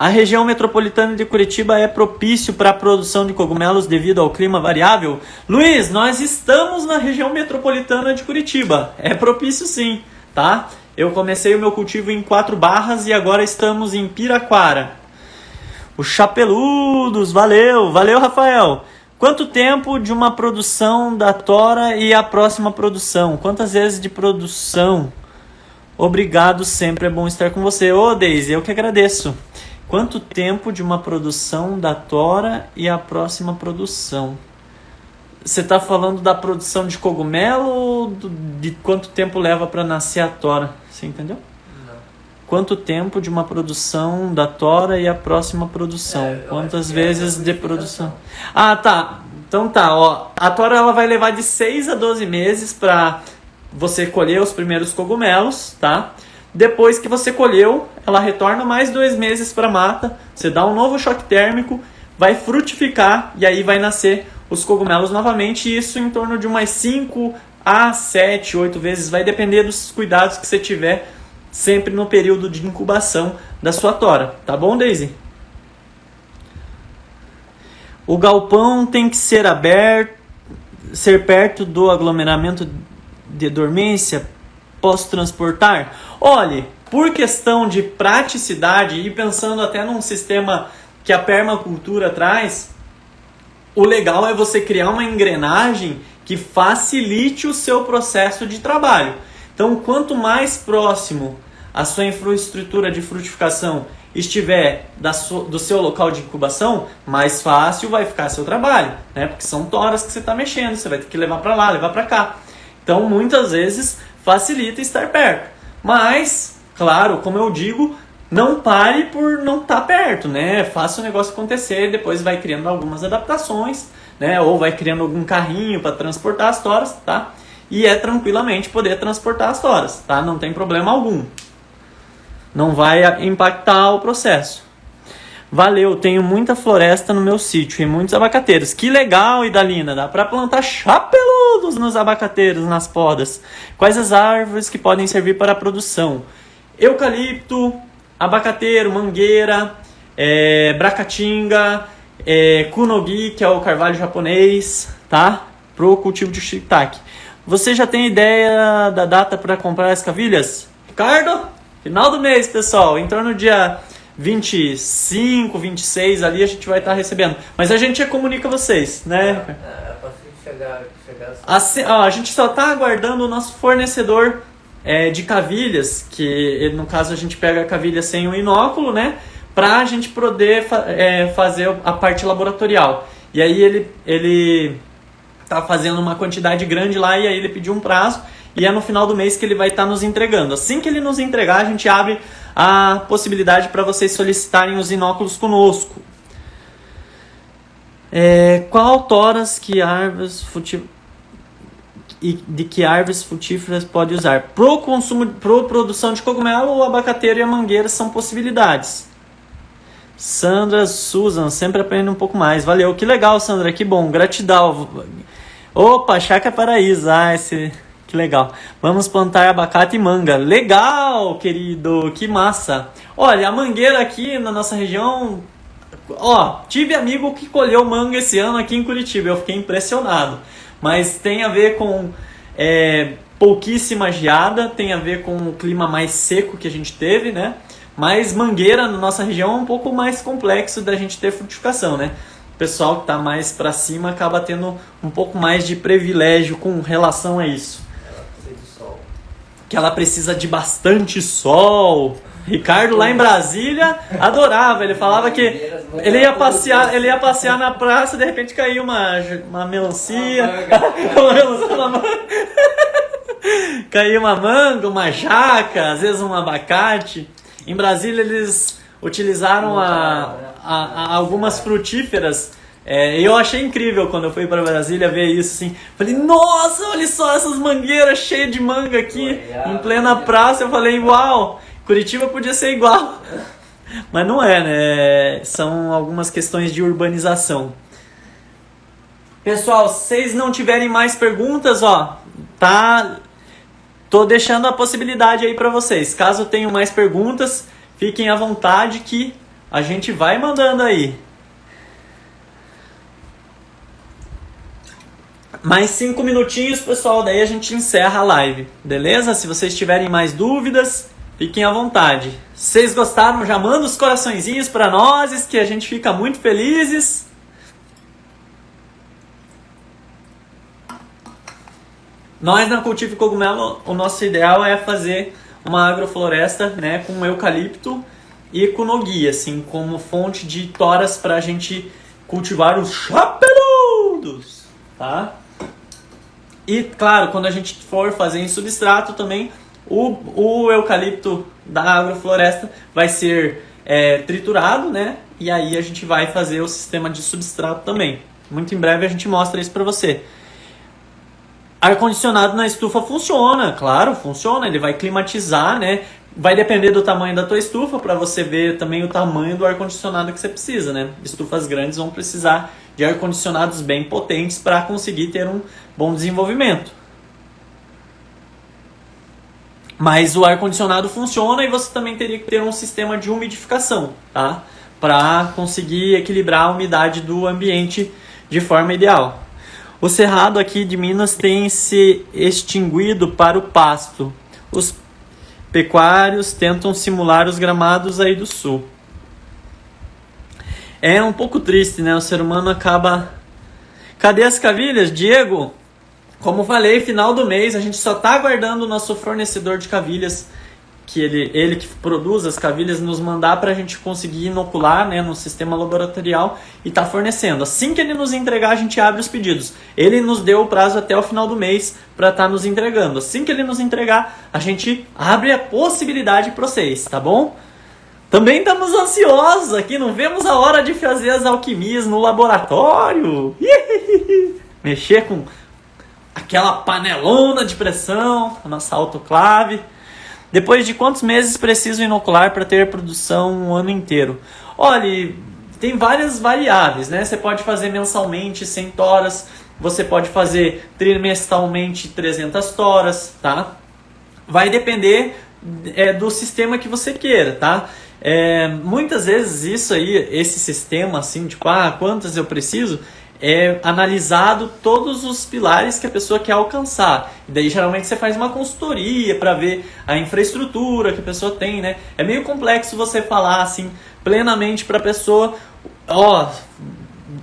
A região metropolitana de Curitiba é propício para a produção de cogumelos devido ao clima variável? Luiz, nós estamos na região metropolitana de Curitiba. É propício sim, tá? Eu comecei o meu cultivo em 4 Barras e agora estamos em Piraquara. Os chapeludos, valeu, valeu Rafael. Quanto tempo de uma produção da tora e a próxima produção? Quantas vezes de produção? Obrigado, sempre é bom estar com você. Ô Deise, eu que agradeço. Quanto tempo de uma produção da tora e a próxima produção? Você está falando da produção de cogumelo ou de quanto tempo leva para nascer a tora? Você entendeu? Não. Quanto tempo de uma produção da tora e a próxima produção? Quantas vezes de produção? Ah, tá. Então tá, ó. A tora ela vai levar de 6 a 12 meses para você colher os primeiros cogumelos, tá? Depois que você colheu, ela retorna mais 2 meses para a mata, você dá um novo choque térmico, vai frutificar e aí vai nascer os cogumelos novamente, e isso em torno de umas 5 a 7, 8 vezes, vai depender dos cuidados que você tiver sempre no período de incubação da sua tora, tá bom, Daisy? O galpão tem que ser aberto, ser perto do aglomeramento de dormência. Posso transportar? Olhe, por questão de praticidade e pensando até num sistema que a permacultura traz, o legal é você criar uma engrenagem que facilite o seu processo de trabalho. Então, quanto mais próximo a sua infraestrutura de frutificação estiver do seu local de incubação, mais fácil vai ficar seu trabalho, né? Porque são toras que você está mexendo, você vai ter que levar para lá, levar para cá. Então, muitas vezes, facilita estar perto. Mas, claro, como eu digo, não pare por não estar perto, né? Faça o negócio acontecer, depois vai criando algumas adaptações, né? Ou vai criando algum carrinho para transportar as toras, tá? E é tranquilamente poder transportar as toras, tá? Não tem problema algum. Não vai impactar o processo. Valeu, tenho muita floresta no meu sítio e muitos abacateiros. Que legal, Idalina, dá para plantar chapeludos nos abacateiros, nas podas. Quais as árvores que podem servir para a produção? Eucalipto, abacateiro, mangueira, bracatinga, kunogi, que é o carvalho japonês, tá? Pro cultivo de shiitake. Você já tem ideia da data para comprar as cavilhas? Ricardo? Final do mês, pessoal. Em torno do dia 25, 26 ali a gente vai estar recebendo. Mas a gente já comunica vocês, né? Chegar assim, ó, a gente só está aguardando o nosso fornecedor de cavilhas, que no caso a gente pega a cavilha sem o inóculo, né? Pra gente poder fazer a parte laboratorial. E aí ele tá fazendo uma quantidade grande lá e aí ele pediu um prazo e é no final do mês que ele vai estar nos entregando. Assim que ele nos entregar, a gente abre a possibilidade para vocês solicitarem os inóculos conosco. Qual toras que árvores de que árvores frutíferas pode usar? Pro produção de cogumelo, o abacateiro e a mangueira são possibilidades. Sandra Susan, sempre aprende um pouco mais. Valeu, que legal, Sandra, que bom, gratidão. Opa, Chácara Paraíso, que legal. Vamos plantar abacate e manga. Legal, querido, que massa. Olha, a mangueira aqui na nossa região, tive amigo que colheu manga esse ano aqui em Curitiba, eu fiquei impressionado. Mas tem a ver com pouquíssima geada, tem a ver com o clima mais seco que a gente teve, né? Mas mangueira na nossa região é um pouco mais complexo da gente ter frutificação, né? O pessoal que está mais para cima acaba tendo um pouco mais de privilégio com relação a isso. Ela precisa de sol. Que ela precisa de bastante sol. Ricardo lá em Brasília adorava, ele falava que ele ia passear na praça e de repente caiu uma melancia, caiu uma manga, uma jaca, às vezes um abacate. Em Brasília eles utilizaram algumas frutíferas. Eu achei incrível quando eu fui para Brasília ver isso assim. Falei, nossa, olha só essas mangueiras cheias de manga aqui em plena praça. Eu falei, uau, Curitiba podia ser igual. Mas não é, né? São algumas questões de urbanização. Pessoal, se vocês não tiverem mais perguntas, tô deixando a possibilidade aí para vocês. Caso tenham mais perguntas, fiquem à vontade que a gente vai mandando aí. Mais 5 minutinhos, pessoal, daí a gente encerra a live, beleza? Se vocês tiverem mais dúvidas, fiquem à vontade. Se vocês gostaram, já manda os coraçõezinhos para nós, que a gente fica muito felizes. Nós na Cultive Cogumelo, o nosso ideal é fazer uma agrofloresta, né, com eucalipto e com nogui, assim, como fonte de toras para a gente cultivar os chapeludos, tá? E, claro, quando a gente for fazer em substrato também, o eucalipto da agrofloresta vai ser triturado, né? E aí a gente vai fazer o sistema de substrato também. Muito em breve a gente mostra isso para você. Ar-condicionado na estufa funciona, claro, funciona. Ele vai climatizar, né? Vai depender do tamanho da tua estufa para você ver também o tamanho do ar-condicionado que você precisa, né? Estufas grandes vão precisar de ar-condicionados bem potentes para conseguir ter um bom desenvolvimento. Mas o ar-condicionado funciona e você também teria que ter um sistema de umidificação, tá? Para conseguir equilibrar a umidade do ambiente de forma ideal. O cerrado aqui de Minas tem se extinguido para o pasto. Os pecuários tentam simular os gramados aí do sul. É um pouco triste, né? O ser humano acaba... Cadê as cavilhas, Diego? Como falei, final do mês, a gente só está aguardando o nosso fornecedor de cavilhas, que ele que produz as cavilhas, nos mandar para a gente conseguir inocular, né, no sistema laboratorial e tá fornecendo. Assim que ele nos entregar, a gente abre os pedidos. Ele nos deu o prazo até o final do mês para estar nos entregando. Assim que ele nos entregar, a gente abre a possibilidade para vocês, tá bom? Também estamos ansiosos aqui, não vemos a hora de fazer as alquimias no laboratório. Mexer com aquela panelona de pressão, a nossa autoclave. Depois de quantos meses preciso inocular para ter produção um ano inteiro? Olha, tem várias variáveis, né? Você pode fazer mensalmente 100 toras, você pode fazer trimestralmente 300 toras, tá? Vai depender do sistema que você queira, tá? Muitas vezes isso aí, esse sistema assim, tipo, quantas eu preciso, é analisado todos os pilares que a pessoa quer alcançar. E daí geralmente você faz uma consultoria para ver a infraestrutura que a pessoa tem, né? É meio complexo você falar assim plenamente para a pessoa,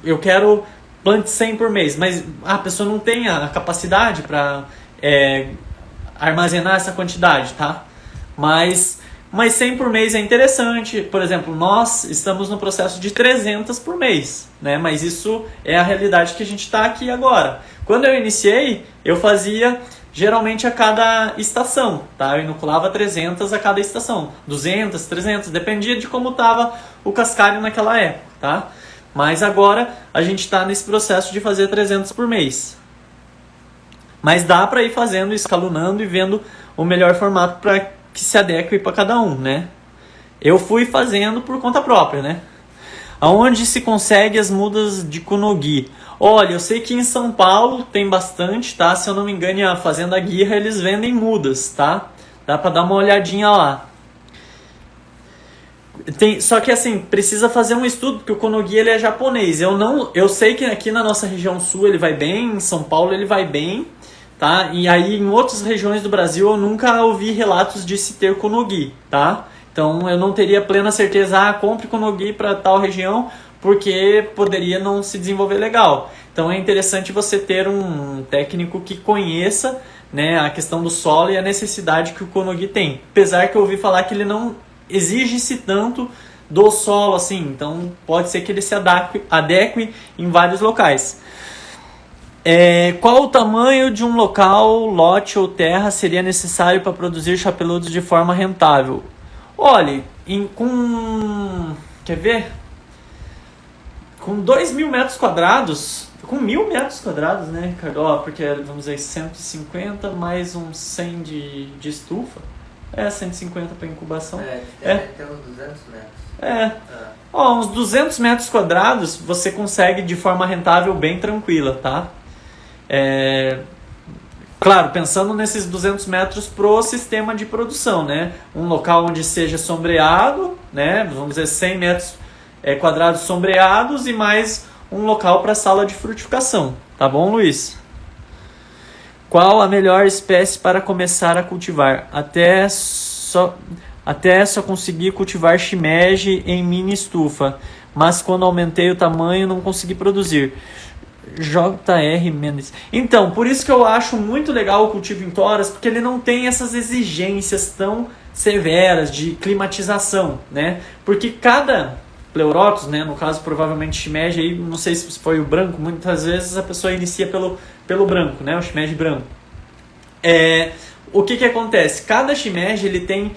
eu quero plante 100 por mês, mas a pessoa não tem a capacidade para armazenar essa quantidade, tá? Mas 100 por mês é interessante. Por exemplo, nós estamos no processo de 300 por mês, né? Mas isso é a realidade que a gente está aqui agora. Quando eu iniciei, eu fazia geralmente a cada estação, tá? Eu inoculava 300 a cada estação, 200, 300, dependia de como estava o cascalho naquela época, tá? Mas agora a gente está nesse processo de fazer 300 por mês. Mas dá para ir fazendo, escalonando e vendo o melhor formato para que se adeque para cada um, né? Eu fui fazendo por conta própria, né? Aonde se consegue as mudas de Konogi? Olha, eu sei que em São Paulo tem bastante, tá? Se eu não me engano, a Fazenda Guirra eles vendem mudas, tá? Dá para dar uma olhadinha lá. Só que assim, precisa fazer um estudo, porque o Konogi ele é japonês. Eu sei que aqui na nossa região sul ele vai bem, em São Paulo ele vai bem, tá? E aí em outras regiões do Brasil eu nunca ouvi relatos de se ter Konogi, tá? Então eu não teria plena certeza, compre Konogi para tal região, porque poderia não se desenvolver legal. Então é interessante você ter um técnico que conheça, né, a questão do solo e a necessidade que o Konogi tem. Apesar que eu ouvi falar que ele não exige-se tanto do solo assim, então pode ser que ele se adeque em vários locais. Qual o tamanho de um local, lote ou terra seria necessário para produzir chapeludos de forma rentável? Olha, quer ver? Com 2.000 metros quadrados, com 1.000 metros quadrados, né, Ricardo? Porque vamos dizer 150 mais uns 100 de estufa. 150 para incubação. Tem uns 200 metros. Uns 200 metros quadrados você consegue de forma rentável bem tranquila, tá? Claro, pensando nesses 200 metros pro sistema de produção, né? Um local onde seja sombreado, né? Vamos dizer 100 metros quadrados sombreados e mais um local para sala de frutificação. Tá bom, Luiz? Qual a melhor espécie para começar a cultivar? Até só consegui cultivar shimeji em mini estufa, mas quando aumentei o tamanho não consegui produzir. JR Mendes. Então, por isso que eu acho muito legal o cultivo em toras, porque ele não tem essas exigências tão severas de climatização, né? Porque cada pleurotus, né, no caso provavelmente shimeji, aí não sei se foi o branco, muitas vezes a pessoa inicia pelo branco, né, o shimeji branco. O que acontece? Cada shimeji ele tem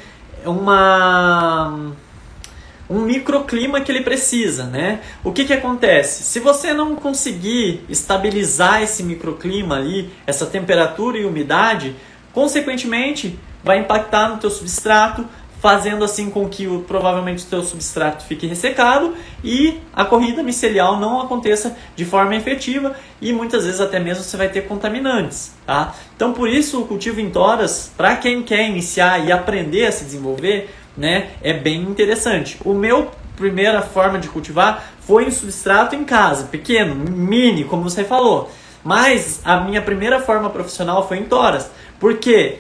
um microclima que ele precisa, né? O que acontece? Se você não conseguir estabilizar esse microclima ali, essa temperatura e umidade, consequentemente vai impactar no teu substrato, fazendo assim com que provavelmente o teu substrato fique ressecado e a corrida micelial não aconteça de forma efetiva e muitas vezes até mesmo você vai ter contaminantes, tá? Então por isso o cultivo em toras, para quem quer iniciar e aprender a se desenvolver, né, é bem interessante. O meu primeira forma de cultivar foi em substrato em casa, pequeno, mini, como você falou. Mas a minha primeira forma profissional foi em toras. Porque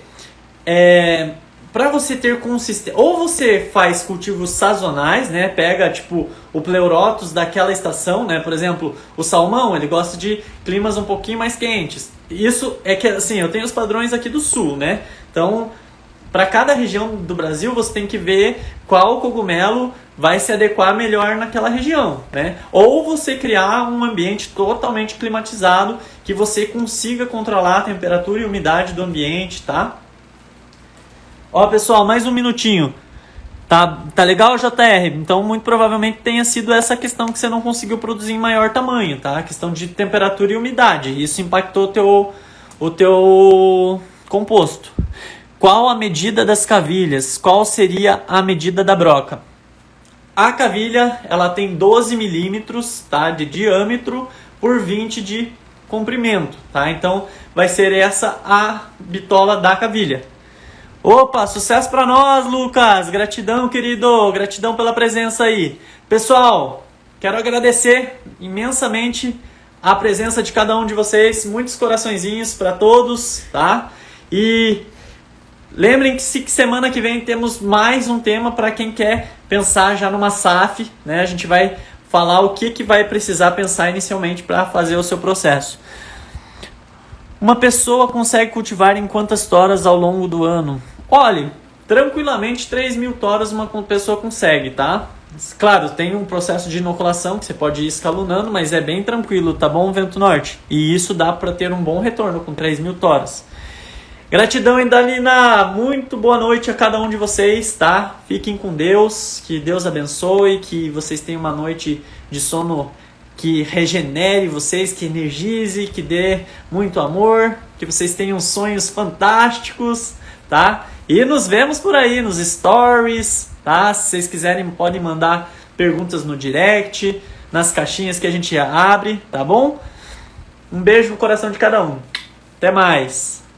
para você ter consistência, ou você faz cultivos sazonais, né? Pega tipo o pleurotus daquela estação, né? Por exemplo, o salmão, ele gosta de climas um pouquinho mais quentes. Isso é que assim, eu tenho os padrões aqui do sul, né? Então, para cada região do Brasil, você tem que ver qual cogumelo vai se adequar melhor naquela região, né? Ou você criar um ambiente totalmente climatizado que você consiga controlar a temperatura e umidade do ambiente, tá? Ó, pessoal, mais um minutinho. Tá legal, JR? Então, muito provavelmente tenha sido essa questão que você não conseguiu produzir em maior tamanho, tá? A questão de temperatura e umidade. Isso impactou o teu composto. Qual a medida das cavilhas? Qual seria a medida da broca? A cavilha, ela tem 12 milímetros, tá, de diâmetro por 20 de comprimento, tá? Então, vai ser essa a bitola da cavilha. Opa, sucesso para nós, Lucas! Gratidão, querido! Gratidão pela presença aí. Pessoal, quero agradecer imensamente a presença de cada um de vocês, muitos coraçõezinhos para todos, tá? E lembrem-se que semana que vem temos mais um tema para quem quer pensar já numa SAF, né? A gente vai falar o que vai precisar pensar inicialmente para fazer o seu processo. Uma pessoa consegue cultivar em quantas toras ao longo do ano? Olhe, tranquilamente 3.000 toras uma pessoa consegue, tá? Claro, tem um processo de inoculação que você pode ir escalonando, mas é bem tranquilo, tá bom, Vento Norte? E isso dá para ter um bom retorno com 3.000 toras. Gratidão, Indalina! Muito boa noite a cada um de vocês, tá? Fiquem com Deus, que Deus abençoe, que vocês tenham uma noite de sono que regenere vocês, que energize, que dê muito amor, que vocês tenham sonhos fantásticos, tá? E nos vemos por aí nos stories, tá? Se vocês quiserem, podem mandar perguntas no direct, nas caixinhas que a gente abre, tá bom? Um beijo no coração de cada um. Até mais!